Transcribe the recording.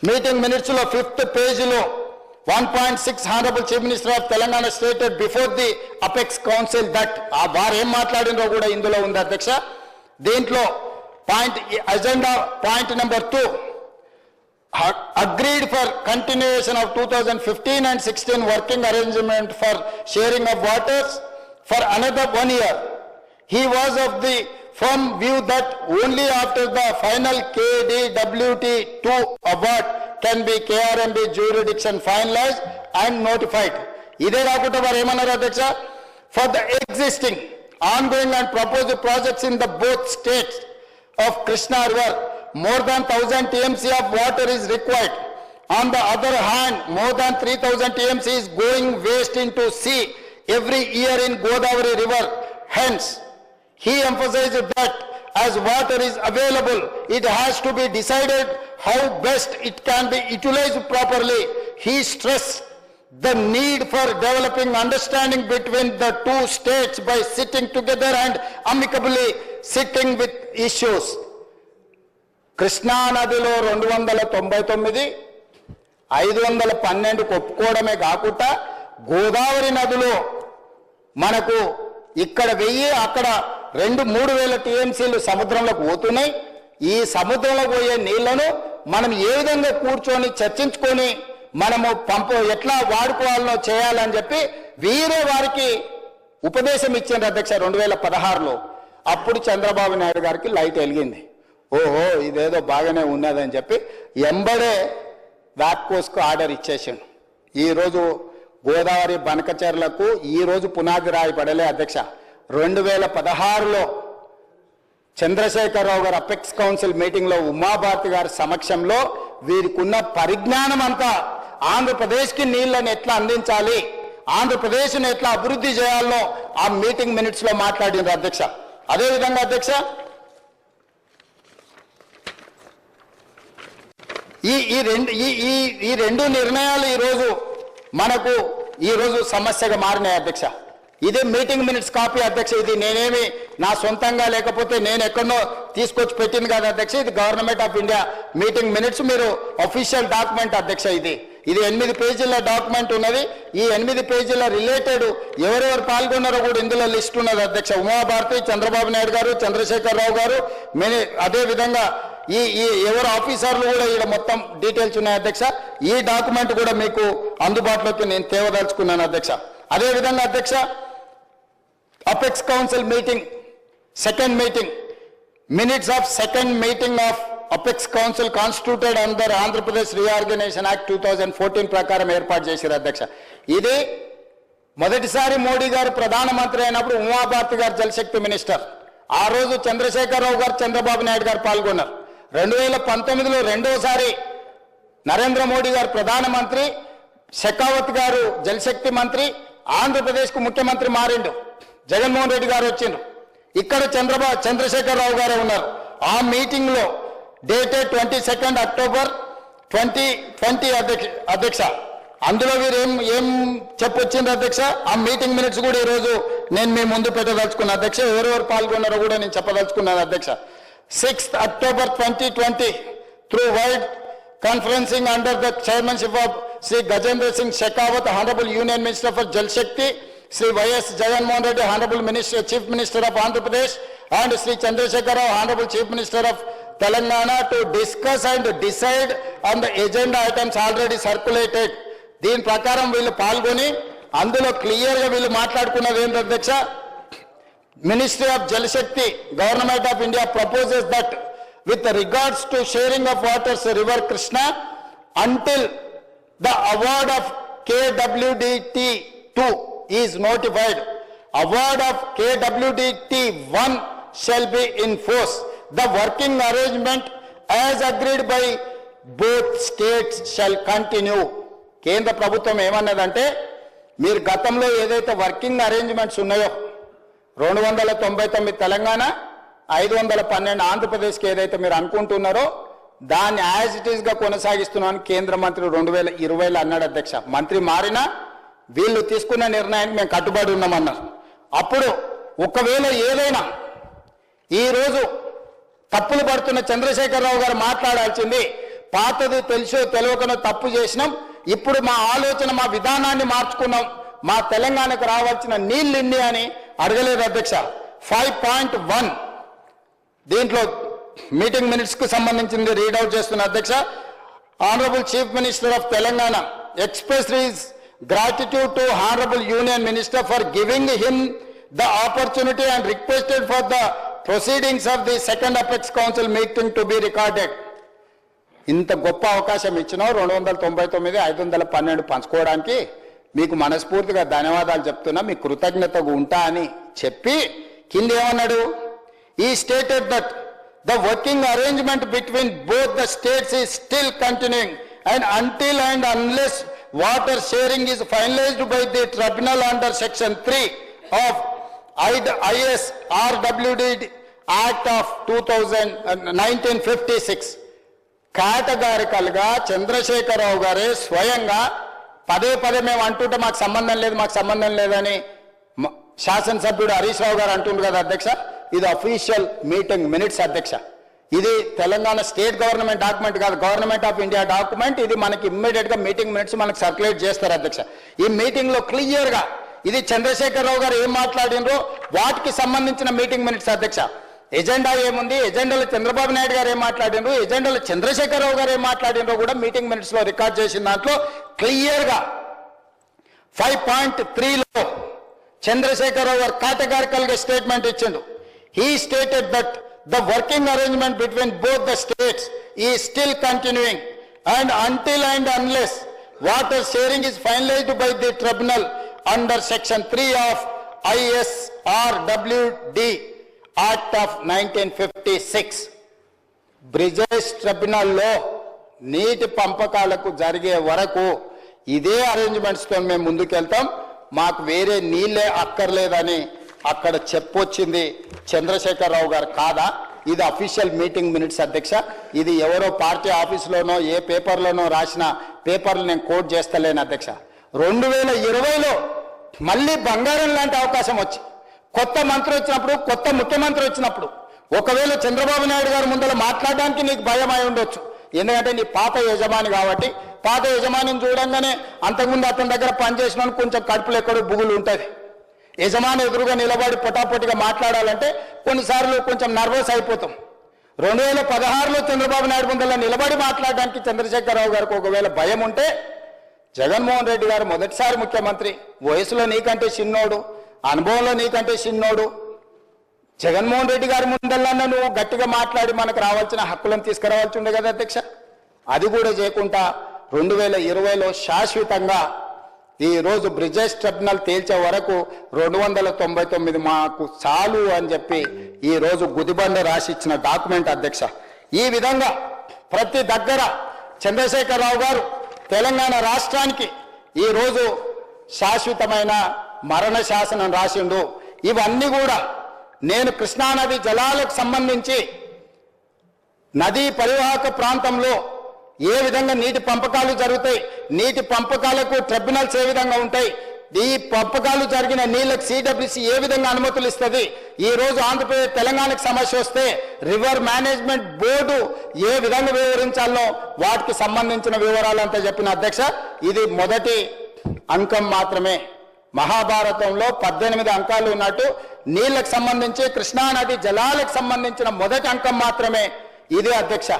Meeting minutes లో 5th page లో 1.6 Honorable Chief Minister of Telangana stated before the Apex Council that వారు ఏం మాట్లాడినో కూడా ఇందులో ఉంది అధ్యక్ష. దీంట్లో agenda point number 2 agreed for continuation of 2015 and 16 working arrangement for sharing of waters for another 1 year. He was of the firm view that only after the final KDWT2 award can be KRMB jurisdiction finalized and notified. ఇదే కాకుండా వారు ఏమన్నారు అధ్యక్ష, for the existing ongoing and proposed projects in the both states of Krishna River, more than 1000 TMC of water is required. On the other hand, more than 3000 TMC is going waste into sea every year in Godavari River. Hence, he emphasized that as water is available, it has to be decided how best it can be utilized properly. He stressed the need for developing understanding between the two states by sitting together and amicably sitting with issues. Krishna నదిలో 299, 512 ఒప్పుకోవడమే కాకుండా గోదావరి నదిలో మనకు ఇక్కడ 1000 అక్కడ 2-3000 టీఎంసీలు సముద్రంలోకి పోతున్నాయి. ఈ సముద్రంలో పోయే నీళ్లను మనం ఏ విధంగా కూర్చొని చర్చించుకొని మనము ఎట్లా వాడుకోవాలనో చేయాలని చెప్పి వీరే వారికి ఉపదేశం ఇచ్చింది అధ్యక్ష 2016లో. అప్పుడు చంద్రబాబు నాయుడు గారికి లైట్ వెలిగింది. ఓహో ఇదేదో బాగానే ఉన్నదని చెప్పి ఎంబడే వ్యాక్కోస్కు ఆర్డర్ ఇచ్చేసాను. ఈరోజు గోదావరి బనకచెర్లకు ఈరోజు పునాది రాయి పడలే అధ్యక్ష. 2016లో చంద్రశేఖరరావు గారు అపెక్స్ కౌన్సిల్ మీటింగ్లో ఉమాభారతి గారి సమక్షంలో వీరికున్న పరిజ్ఞానం అంతా ఆంధ్రప్రదేశ్కి నీళ్లను ఎట్లా అందించాలి, ఆంధ్రప్రదేశ్ని ఎట్లా అభివృద్ధి చేయాలనో ఆ మీటింగ్ మినిట్స్లో మాట్లాడింది అధ్యక్ష. అదేవిధంగా అధ్యక్ష ఈ రెండు నిర్ణయాలు ఈరోజు సమస్యగా మారినాయి అధ్యక్ష. ఇదే మీటింగ్ మినిట్స్ కాపీ అధ్యక్ష. ఇది నేనేమి నా సొంతంగా లేకపోతే నేను ఎక్కడో తీసుకొచ్చి పెట్టింది కాదు అధ్యక్ష. ఇది government of India meeting minutes, మీరు అఫీషియల్ డాక్యుమెంట్ అధ్యక్ష. ఇది 8 పేజీల డాక్యుమెంట్ ఉన్నది. ఈ 8 పేజీల రిలేటెడ్ ఎవరెవరు పాల్గొన్నారో కూడా ఇందులో లిస్ట్ ఉన్నది అధ్యక్ష. ఉమాభారతి, చంద్రబాబు నాయుడు గారు, చంద్రశేఖరరావు గారు, అదే విధంగా ఈ ఎవరు ఆఫీసర్లు కూడా ఇక్కడ మొత్తం డీటెయిల్స్ ఉన్నాయి అధ్యక్ష. ఈ డాక్యుమెంట్ కూడా మీకు అందుబాటులోకి నేను తేవదలుచుకున్నాను అధ్యక్ష. అదే విధంగా అధ్యక్ష apex council meeting second meeting minutes of second meeting of apex council constituted under Andhra Pradesh reorganisation act 2014 ప్రకారం ఏర్పాటు చేశారు అధ్యక్ష. ఇది మొదటిసారి మోడీ గారు ప్రధానమంత్రి అయినప్పుడు ఉమాభారతి గారు జలశక్తి మినిస్టర్. ఆ రోజు చంద్రశేఖరరావు గారు, చంద్రబాబు నాయుడు గారు పాల్గొన్నారు. 2019లో రెండోసారి నరేంద్ర మోడీ గారు ప్రధానమంత్రి, షెకావత్ గారు జలశక్తి మంత్రి, ఆంధ్రప్రదేశ్కు ముఖ్యమంత్రి మారిండు, జగన్మోహన్ రెడ్డి గారు వచ్చిండ్రు. ఇక్కడ చంద్రశేఖరరావు గారు ఉన్నారు. ఆ మీటింగ్ లో డేటెడ్ 22 అక్టోబర్ 2020 అధ్యక్ష. అందులో వీరు ఏం చెప్పొచ్చింది అధ్యక్ష. ఆ మీటింగ్ మినిట్స్ కూడా ఈరోజు నేను మీ ముందు పెట్టదలుచుకున్నా అధ్యక్ష. ఎవరెవరు పాల్గొన్నారో కూడా నేను చెప్పదలుచుకున్నాను అధ్యక్ష. 6th October 2020 through wide conferencing under the chairmanship of Sri Gajendra Singh Shekhawat, Honorable Union Minister for Jal Shakti, Sri Y.S. Jagannath Reddy, Honorable Chief Minister of Andhra Pradesh, and Sri Chandrasekhar Rao, Honorable Chief Minister of Telangana, to discuss and decide on the agenda items already circulated. దీని ప్రకారం వీళ్ళు పాల్గొని అందులో క్లియర్గా వీళ్ళు మాట్లాడుకున్నది ఏంటి అధ్యక్ష, Ministry of Jal Shakti, Government of India proposes that with regards to sharing of waters River Krishna, until the award of KWDT2 is notified, award of KWDT1 shall be in force. The working arrangement as agreed by both states shall continue. కేంద్ర ప్రభుత్వం ఏమన్నదంటే, మీరు గతంలో ఏదైతే working arrangements ఉన్నాయో 299 తెలంగాణ, 512 ఆంధ్రప్రదేశ్కి ఏదైతే మీరు అనుకుంటున్నారో దాన్ని యాజ్ ఇట్ ఈస్గా కొనసాగిస్తున్నామని కేంద్ర మంత్రి 2020లో అన్నాడు అధ్యక్ష. మంత్రి మారినా వీళ్ళు తీసుకున్న నిర్ణయానికి మేము కట్టుబడి ఉన్నామన్నారు. అప్పుడు ఒకవేళ ఏదైనా ఈరోజు తప్పులు పడుతున్న చంద్రశేఖరరావు గారు మాట్లాడాల్సింది పాతది తెలుసో తెలియకనో తప్పు చేసినాం. ఇప్పుడు మా ఆలోచన, మా విధానాన్ని మార్చుకున్నాం. మా తెలంగాణకు రావాల్సిన నీళ్ళు ఇన్ని అని అడగలేదు అధ్యక్ష. 5.1 దీంట్లో మీటింగ్ మినిట్స్ కు సంబంధించింది రీడౌట్ చేస్తున్న అధ్యక్ష. Honourable chief minister of Telangana expressed his gratitude to Honorable Union Minister for giving him the opportunity and requested for the proceedings of the second Apex Council meeting to be recorded. ఇంత గొప్ప అవకాశం ఇచ్చినావు 299 512 పంచుకోవడానికి మీకు మనస్ఫూర్తిగా ధన్యవాదాలు చెప్తున్నా, మీ కృతజ్ఞతగా ఉంటా అని చెప్పి కింద ఏమన్నాడు? ఈ stated that the working arrangement between both the states is still continuing and until and unless water sharing is finalized by the tribunal under section 3 of ISRWD Act of 1956 categorical గా చంద్రశేఖరరావు గారే స్వయంగా పదే మేము అంటుంటే మాకు సంబంధం లేదని శాసనసభ్యుడు హరీష్ రావు గారు అంటుండ్రు కదా అధ్యక్ష. ఇది అఫీషియల్ మీటింగ్ మినిట్స్ అధ్యక్ష. ఇది తెలంగాణ స్టేట్ గవర్నమెంట్ డాక్యుమెంట్ కాదు, గవర్నమెంట్ ఆఫ్ ఇండియా డాక్యుమెంట్. ఇది మనకి ఇమ్మీడియట్ గా మీటింగ్ మినిట్స్ మనకు సర్క్యులేట్ చేస్తారు అధ్యక్ష. ఈ మీటింగ్ లో క్లియర్ గా ఇది చంద్రశేఖరరావు గారు ఏం మాట్లాడినరో వాటికి సంబంధించిన మీటింగ్ మినిట్స్ అధ్యక్ష. ఎజెండా ఏముంది, ఎజెండాలో చంద్రబాబు నాయుడు గారు ఏం మాట్లాడినరు, ఎజెండాలో చంద్రశేఖరరావు గారు ఏం మాట్లాడినరో కూడా మీటింగ్ మినిట్స్ లో రికార్డ్ చేసిన దాంట్లో క్లియర్ గా 5.3లో చంద్రశేఖరరావు గారు కేటగారికల్ గా స్టేట్మెంట్ ఇచ్చిండు. He stated that the working arrangement between both the states is still continuing and until and unless water sharing is finalized by the tribunal under section 3 of ISRWD Act of 1956 Brijesh tribunal లో నీటి పంపకాలకు జరిగే వరకు ఇదే arrangements తో మేము ముందుకెళ్తాం, మాకు వేరే నీళ్ళే అక్కర్లేదని అక్కడ చెప్పొచ్చింది చంద్రశేఖరరావు గారు కాదా? ఇది అఫీషియల్ మీటింగ్ మినిట్స్ అధ్యక్ష. ఇది ఎవరో పార్టీ ఆఫీసులోనో ఏ పేపర్లోనో రాసిన పేపర్లు నేను కోట్ చేస్తలేను అధ్యక్ష. 2020లో మళ్ళీ బంగారం లాంటి అవకాశం వచ్చి కొత్త మంత్రి వచ్చినప్పుడు, కొత్త ముఖ్యమంత్రి వచ్చినప్పుడు ఒకవేళ చంద్రబాబు నాయుడు గారు ముందర మాట్లాడడానికి నీకు భయం అయి ఉండొచ్చు. ఎందుకంటే నీ పాత యజమాని కాబట్టి, పాత యజమానిని చూడంగానే అంతకుముందు అతని దగ్గర పనిచేసిన కొంచెం కడుపులో ఎక్కడో బుగులు ఉంటుంది. యజమాని ఎదురుగా నిలబడి పొటాపొటిగా మాట్లాడాలంటే కొన్నిసార్లు కొంచెం నర్వస్ అయిపోతాం. 2016లో చంద్రబాబు నాయుడు ముందర నిలబడి మాట్లాడడానికి చంద్రశేఖరరావు గారికి ఒకవేళ భయం ఉంటే, జగన్మోహన్ రెడ్డి గారు మొదటిసారి ముఖ్యమంత్రి, వయసులో నీకంటే చిన్నోడు, అనుభవంలో నీకంటే చిన్నోడు, జగన్మోహన్ రెడ్డి గారి ముందల్లన్నా నువ్వు గట్టిగా మాట్లాడి మనకు రావాల్సిన హక్కులను తీసుకురావాల్సి ఉండే కదా అధ్యక్ష. అది కూడా చేయకుండా 2020లో శాశ్వతంగా ఈ రోజు బ్రిజేష్ ట్రిబ్యునల్ తేల్చే వరకు 299 మాకు చాలు అని చెప్పి ఈ రోజు గుదిబండ రాసి ఇచ్చిన డాక్యుమెంట్ అధ్యక్ష. ఈ విధంగా ప్రతి దగ్గర చంద్రశేఖరరావు గారు తెలంగాణ రాష్ట్రానికి ఈ రోజు శాశ్వతమైన మరణ శాసనం రాసిండు. ఇవన్నీ కూడా నేను కృష్ణానది జలాలకు సంబంధించి నదీ పరివాహక ప్రాంతంలో ఏ విధంగా నీటి పంపకాలు జరుగుతాయి, నీటి పంపకాలకు ట్రిబ్యునల్స్ ఏ విధంగా ఉంటాయి, ఈ పంపకాలు జరిగిన నీళ్ళకి సిడబ్ల్యూసి ఏ విధంగా అనుమతులు ఇస్తుంది, ఈ రోజు ఆంధ్రప్రదేశ్ తెలంగాణకు సమస్య వస్తే రివర్ మేనేజ్మెంట్ బోర్డు ఏ విధంగా వివరించాలో వాటికి సంబంధించిన వివరాలంతా చెప్పిన అధ్యక్ష. ఇది మొదటి అంకం మాత్రమే. మహాభారతంలో 18 అంకాలు ఉన్నట్టు నీళ్లకు సంబంధించి కృష్ణానది జలాలకు సంబంధించిన మొదటి అంకం మాత్రమే ఇది అధ్యక్ష.